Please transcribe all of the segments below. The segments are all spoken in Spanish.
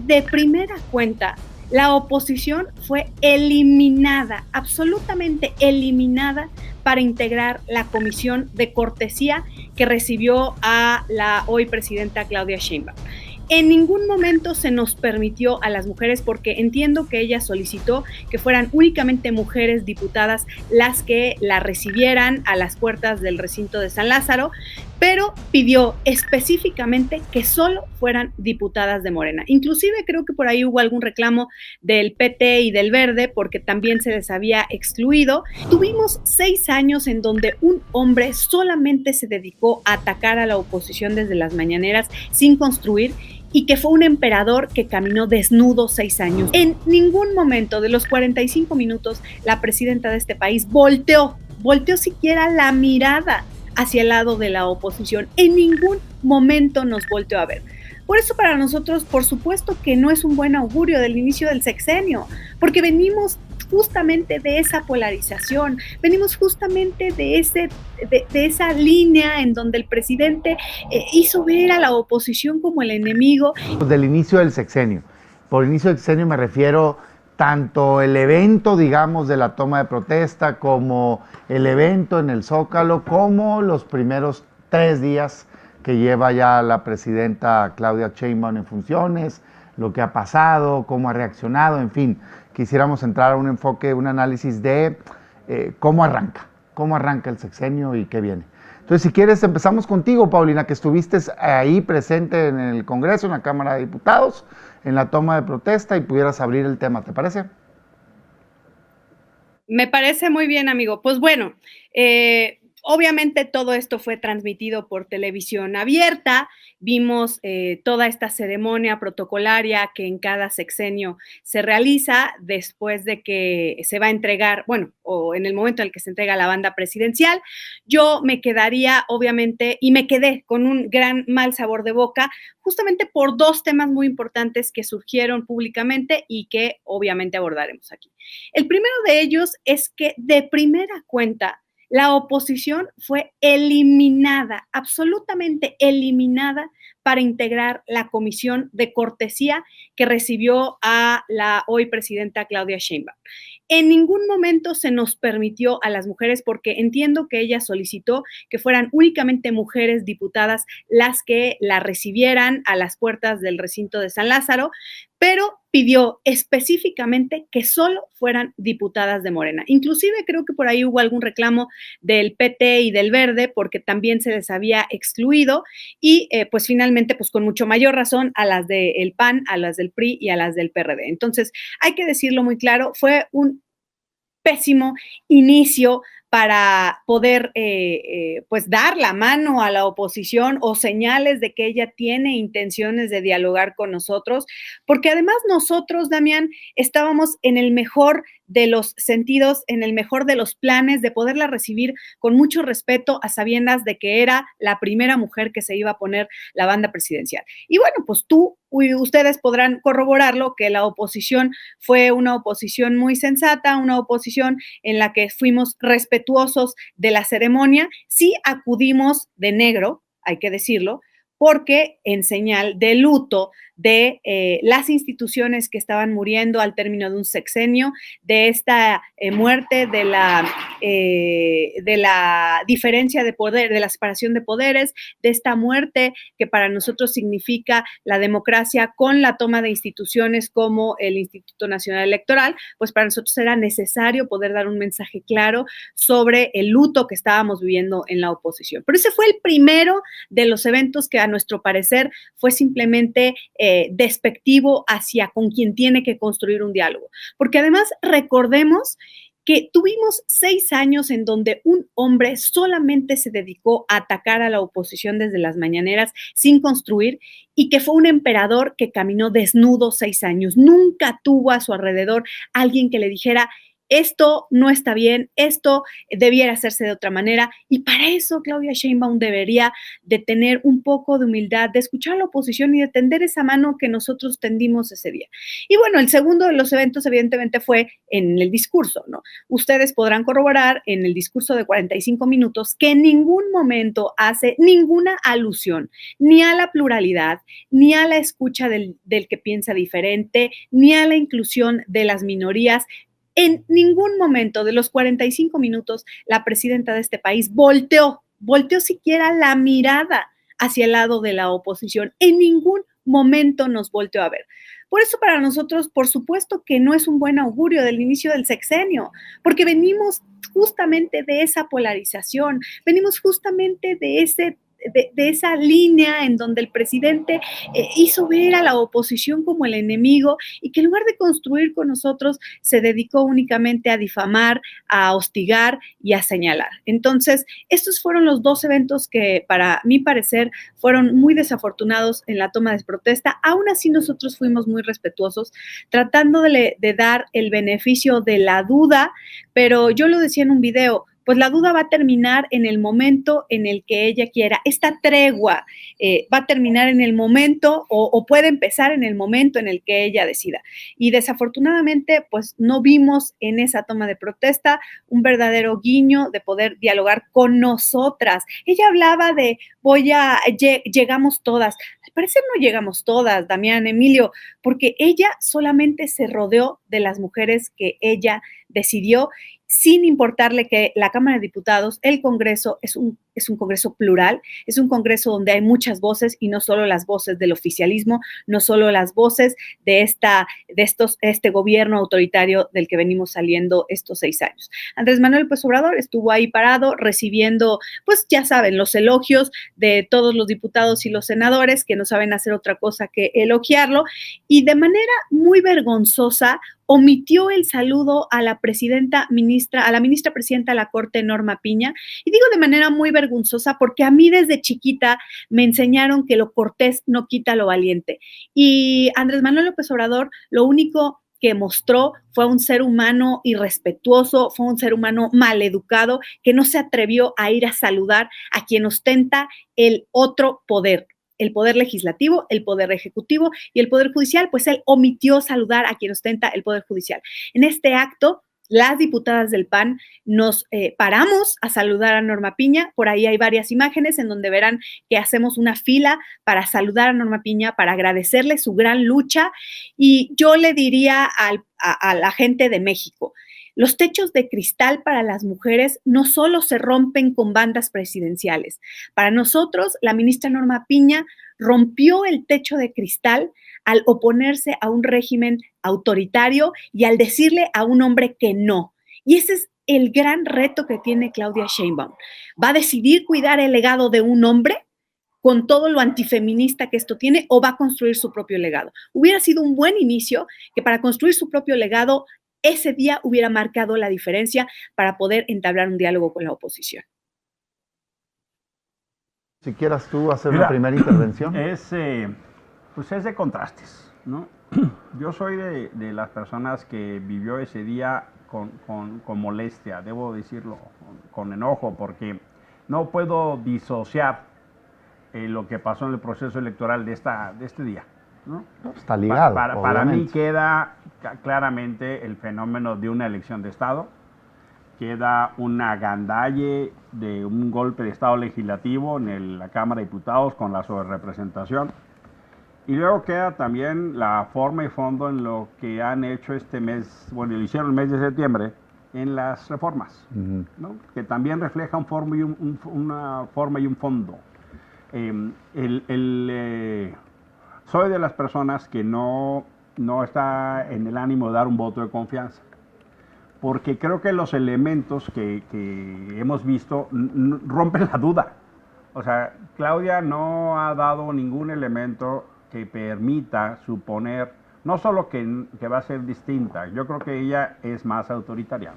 de primera cuenta, la oposición fue eliminada, absolutamente eliminada, para integrar la comisión de cortesía que recibió a la hoy presidenta Claudia Sheinbaum. En ningún momento se nos permitió a las mujeres, porque entiendo que ella solicitó que fueran únicamente mujeres diputadas las que la recibieran a las puertas del recinto de San Lázaro, pero pidió específicamente que solo fueran diputadas de Morena. Inclusive creo que por ahí hubo algún reclamo del PT y del Verde, porque también se les había excluido. Tuvimos 6 años en donde un hombre solamente se dedicó a atacar a la oposición desde las mañaneras sin construir, y que fue un emperador que caminó desnudo 6 años. En ningún momento de los 45 minutos la presidenta de este país volteó siquiera la mirada hacia el lado de la oposición. En ningún momento nos volteó a ver. Por eso para nosotros, por supuesto que no es un buen augurio del inicio del sexenio, porque venimos justamente de esa polarización, venimos justamente de esa línea en donde el presidente hizo ver a la oposición como el enemigo. Del inicio del sexenio. Por inicio del sexenio me refiero tanto el evento, digamos, de la toma de protesta, como el evento en el Zócalo, como los primeros 3 días que lleva ya la presidenta Claudia Sheinbaum en funciones, lo que ha pasado, cómo ha reaccionado, en fin. Quisiéramos entrar a un enfoque, un análisis de cómo arranca el sexenio y qué viene. Entonces, si quieres, empezamos contigo, Paulina, que estuviste ahí presente en el Congreso, en la Cámara de Diputados, en la toma de protesta, y pudieras abrir el tema, ¿te parece? Me parece muy bien, amigo. Pues bueno, obviamente todo esto fue transmitido por televisión abierta. Vimos toda esta ceremonia protocolaria que en cada sexenio se realiza después de que se va a entregar, bueno, o en el momento en el que se entrega la banda presidencial. Yo me quedaría, obviamente, y me quedé con un gran mal sabor de boca, justamente por 2 temas muy importantes que surgieron públicamente y que obviamente abordaremos aquí. El primero de ellos es que de primera cuenta la oposición fue eliminada, absolutamente eliminada, para integrar la comisión de cortesía que recibió a la hoy presidenta Claudia Sheinbaum. En ningún momento se nos permitió a las mujeres, porque entiendo que ella solicitó que fueran únicamente mujeres diputadas las que la recibieran a las puertas del recinto de San Lázaro, pero pidió específicamente que solo fueran diputadas de Morena. Inclusive creo que por ahí hubo algún reclamo del PT y del Verde, porque también se les había excluido, y pues finalmente, pues con mucho mayor razón, a las del PAN, a las del PRI y a las del PRD. Entonces, hay que decirlo muy claro, fue un pésimo inicio para poder pues dar la mano a la oposición, o señales de que ella tiene intenciones de dialogar con nosotros, porque además nosotros, Damián, estábamos en el mejor de los sentidos, en el mejor de los planes de poderla recibir con mucho respeto, a sabiendas de que era la primera mujer que se iba a poner la banda presidencial. Y bueno, pues ustedes podrán corroborarlo, que la oposición fue una oposición muy sensata, una oposición en la que fuimos respetuosos de la ceremonia. Sí acudimos de negro, hay que decirlo, porque en señal de luto de las instituciones que estaban muriendo al término de un sexenio, de esta muerte, de la diferencia de poder, de la separación de poderes, de esta muerte que para nosotros significa la democracia, con la toma de instituciones como el Instituto Nacional Electoral. Pues para nosotros era necesario poder dar un mensaje claro sobre el luto que estábamos viviendo en la oposición. Pero ese fue el primero de los eventos que a nuestro parecer fue simplemente despectivo hacia con quien tiene que construir un diálogo. Porque además recordemos que tuvimos 6 años en donde un hombre solamente se dedicó a atacar a la oposición desde las mañaneras sin construir, y que fue un emperador que caminó desnudo 6 años. Nunca tuvo a su alrededor alguien que le dijera: esto no está bien, esto debiera hacerse de otra manera, y para eso Claudia Sheinbaum debería de tener un poco de humildad, de escuchar a la oposición y de tender esa mano que nosotros tendimos ese día. Y bueno, el segundo de los eventos evidentemente fue en el discurso, ¿no? Ustedes podrán corroborar en el discurso de 45 minutos que en ningún momento hace ninguna alusión ni a la pluralidad, ni a la escucha del que piensa diferente, ni a la inclusión de las minorías. En ningún momento de los 45 minutos la presidenta de este país volteó siquiera la mirada hacia el lado de la oposición. En ningún momento nos volteó a ver. Por eso para nosotros, por supuesto que no es un buen augurio del inicio del sexenio, porque venimos justamente de esa polarización, venimos justamente de esa línea en donde el presidente hizo ver a la oposición como el enemigo y que en lugar de construir con nosotros se dedicó únicamente a difamar, a hostigar y a señalar. Entonces, estos fueron los dos eventos que para mi parecer fueron muy desafortunados en la toma de protesta. Aún así nosotros fuimos muy respetuosos, tratando de dar el beneficio de la duda, pero yo lo decía en un video, pues la duda va a terminar en el momento en el que ella quiera. Esta tregua va a terminar en el momento o puede empezar en el momento en el que ella decida. Y desafortunadamente, pues no vimos en esa toma de protesta un verdadero guiño de poder dialogar con nosotras. Ella hablaba de llegamos todas. Al parecer no llegamos todas, Damián, Emilio, porque ella solamente se rodeó de las mujeres que ella decidió, sin importarle que la Cámara de Diputados, el Congreso, es un Congreso plural, es un Congreso donde hay muchas voces y no solo las voces del oficialismo, no solo las voces de este gobierno autoritario del que venimos saliendo estos 6 años. Andrés Manuel López Obrador estuvo ahí parado recibiendo, pues ya saben, los elogios de todos los diputados y los senadores que no saben hacer otra cosa que elogiarlo, y de manera muy vergonzosa omitió el saludo a la ministra presidenta de la Corte, Norma Piña, y digo de manera muy vergonzosa porque a mí desde chiquita me enseñaron que lo cortés no quita lo valiente, y Andrés Manuel López Obrador lo único que mostró fue un ser humano irrespetuoso, fue un ser humano maleducado que no se atrevió a ir a saludar a quien ostenta el otro poder, el poder legislativo, el poder ejecutivo y el poder judicial, pues él omitió saludar a quien ostenta el poder judicial. En este acto, las diputadas del PAN nos paramos a saludar a Norma Piña. Por ahí hay varias imágenes en donde verán que hacemos una fila para saludar a Norma Piña, para agradecerle su gran lucha. Y yo le diría a la gente de México, los techos de cristal para las mujeres no solo se rompen con bandas presidenciales. Para nosotros, la ministra Norma Piña rompió el techo de cristal al oponerse a un régimen autoritario y al decirle a un hombre que no. Y ese es el gran reto que tiene Claudia Sheinbaum. ¿Va a decidir cuidar el legado de un hombre con todo lo antifeminista que esto tiene, o va a construir su propio legado? Hubiera sido un buen inicio que para construir su propio legado ese día hubiera marcado la diferencia para poder entablar un diálogo con la oposición. Si quieras tú hacer una primera intervención. Pues es de contrastes, ¿no? Yo soy de las personas que vivió ese día con molestia, debo decirlo, con enojo, porque no puedo disociar lo que pasó en el proceso electoral de este día, ¿no? Está ligado. Para mí queda claramente el fenómeno de una elección de Estado, queda una gandalle de un golpe de Estado legislativo en la Cámara de Diputados con la sobrerepresentación, y luego queda también la forma y fondo en lo que han hecho este mes, bueno, lo hicieron el mes de septiembre, en las reformas, ¿no? Que también refleja una forma y un fondo. Soy de las personas que no está en el ánimo de dar un voto de confianza, porque creo que los elementos que hemos visto rompen la duda. O sea, Claudia no ha dado ningún elemento que permita suponer, no solo que va a ser distinta, yo creo que ella es más autoritaria.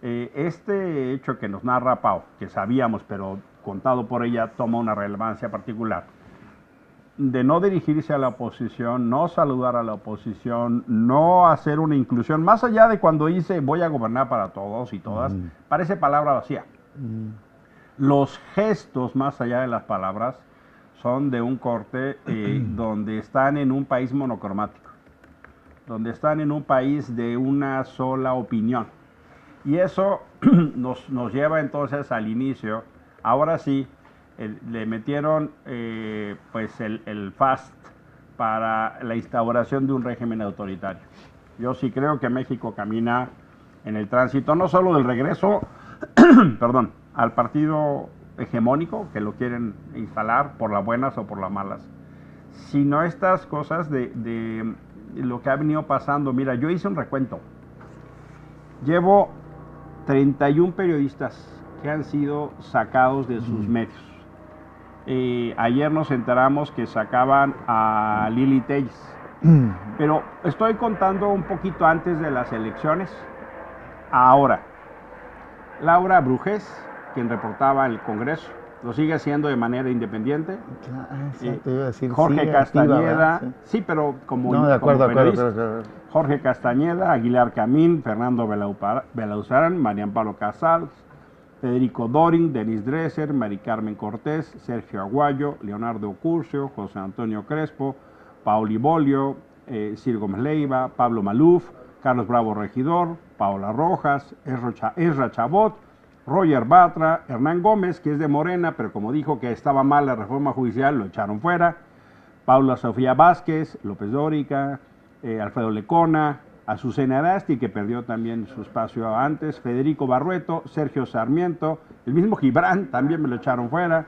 Este hecho que nos narra Pau, que sabíamos, pero contado por ella, toma una relevancia particular. de no dirigirse a la oposición, no saludar a la oposición, no hacer una inclusión, más allá de cuando dice voy a gobernar para todos y todas, parece palabra vacía. Los gestos, más allá de las palabras, son de un corte donde están en un país monocromático, donde están en un país de una sola opinión. Y eso nos lleva entonces al inicio. Ahora sí, le metieron pues el FAST para la instauración de un régimen autoritario. Yo sí creo que México camina en el tránsito, no solo del regreso, perdón, al partido hegemónico, que lo quieren instalar por las buenas o por las malas, sino estas cosas de lo que ha venido pasando. Mira, yo hice un recuento. Llevo 31 periodistas que han sido sacados de sus medios. Ayer nos enteramos que sacaban a Lili Telles, pero estoy contando un poquito antes de las elecciones. Ahora, Laura Brujés, quien reportaba el Congreso, lo sigue haciendo de manera independiente. Exacto, iba a decir, Jorge Castañeda, activa, sí, pero como, no, de acuerdo, como periodista. de acuerdo. Jorge Castañeda, Aguilar Camín, Fernando Belauzarán, Marian Pablo Casals, Federico Dorin, Denis Dresser, Mari Carmen Cortés, Sergio Aguayo, Leonardo Curcio, José Antonio Crespo, Pauli Bolio, Ciro Gómez Leiva, Pablo Maluf, Carlos Bravo Regidor, Paola Rojas, Ezra Chabot, Roger Batra, Hernán Gómez, que es de Morena, pero como dijo que estaba mal la reforma judicial, lo echaron fuera, Paula Sofía Vázquez, López Dóriga, Alfredo Lecona, Azucena Arasti, que perdió también su espacio antes, Federico Barrueto, Sergio Sarmiento, el mismo Gibran también me lo echaron fuera,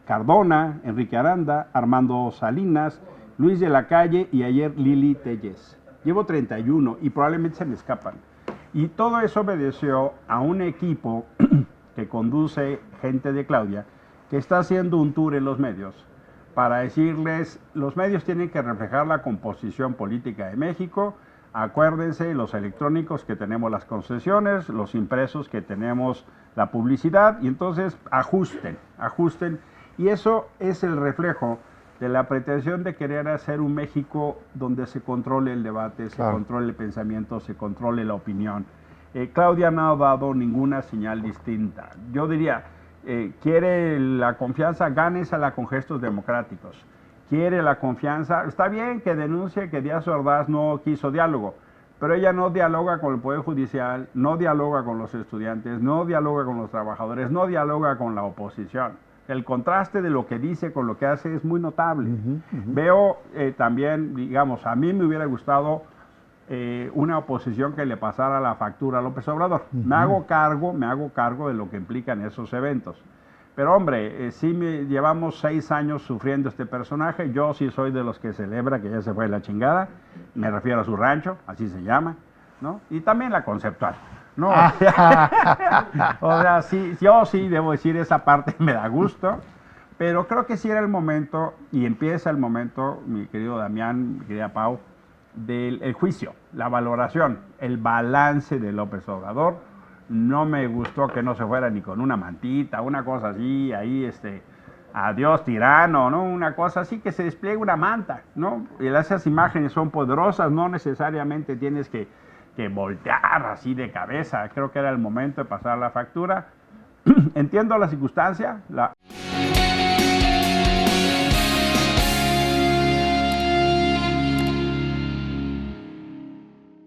Cardona, Enrique Aranda, Armando Salinas, Luis de la Calle y ayer Lili Telles. Llevo 31 y probablemente se me escapan. Y todo eso obedeció a un equipo que conduce gente de Claudia, que está haciendo un tour en los medios para decirles, los medios tienen que reflejar la composición política de México. Acuérdense, los electrónicos que tenemos las concesiones, los impresos que tenemos la publicidad, y entonces ajusten. Y eso es el reflejo de la pretensión de querer hacer un México donde se controle el debate, se controle el pensamiento, se controle la opinión. Claudia no ha dado ninguna señal distinta. Yo diría, quiere la confianza, gánensela con gestos democráticos. Quiere la confianza, está bien que denuncie que Díaz Ordaz no quiso diálogo, pero ella no dialoga con el Poder Judicial, no dialoga con los estudiantes, no dialoga con los trabajadores, no dialoga con la oposición. El contraste de lo que dice con lo que hace es muy notable. Veo también, digamos, a mí me hubiera gustado una oposición que le pasara la factura a López Obrador. Me hago cargo de lo que implican esos eventos. Pero hombre, llevamos 6 años sufriendo este personaje. Yo sí soy de los que celebra que ya se fue la chingada. Me refiero a su rancho, así se llama, ¿no? Y también la conceptual. No, o sea, sí, yo sí debo decir, esa parte me da gusto, pero creo que sí era el momento, y empieza el momento, mi querido Damián, mi querida Pau, del juicio, la valoración, el balance de López Obrador. No me gustó que no se fuera ni con una mantita, una cosa así, ahí adiós tirano, ¿no? Una cosa así, que se despliegue una manta, ¿no? Y esas imágenes son poderosas, no necesariamente tienes que voltear así de cabeza. Creo que era el momento de pasar la factura. Entiendo la circunstancia,